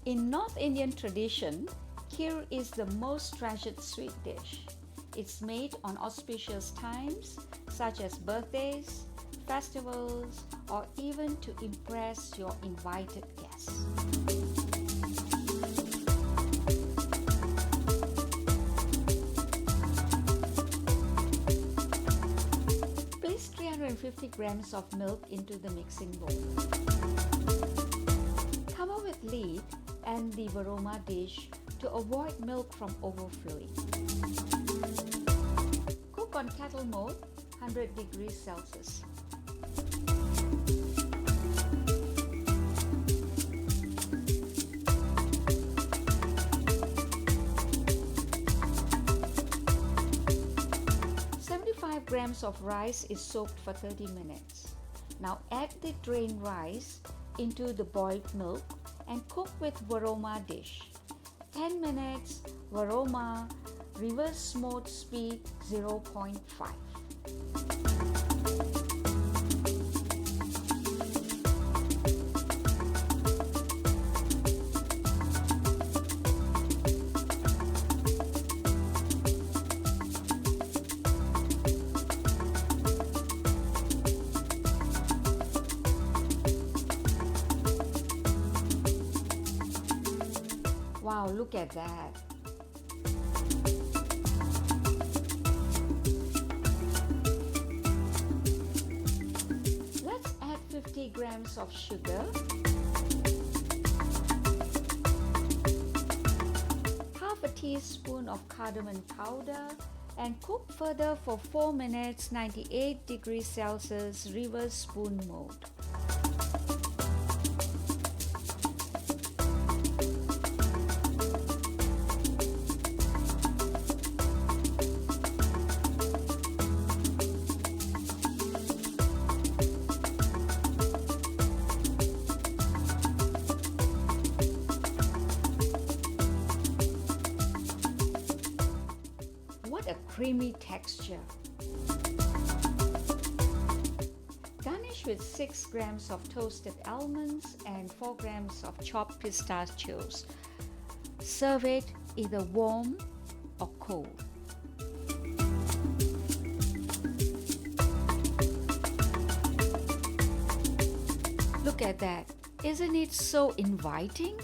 In North Indian tradition, Kheer is the most treasured sweet dish. It's made on auspicious times such as birthdays, festivals, or even to impress your invited guests. Place 350 grams of milk into the mixing bowl. Cover with lid and the Varoma dish to avoid milk from overflowing. Cook on kettle mode, 100 degrees Celsius. Grams of rice is soaked for 30 minutes. Now add the drained rice into the boiled milk and cook with Varoma dish. 10 minutes, Varoma, reverse smooth speed 0.5. Wow, look at that. Let's add 50 grams of sugar, half a teaspoon of cardamom powder, and cook further for 4 minutes, 98 degrees Celsius, reverse spoon mode. What a creamy texture! Garnish with 6 grams of toasted almonds and 4 grams of chopped pistachios. Serve it either warm or cold. Look at that! Isn't it so inviting?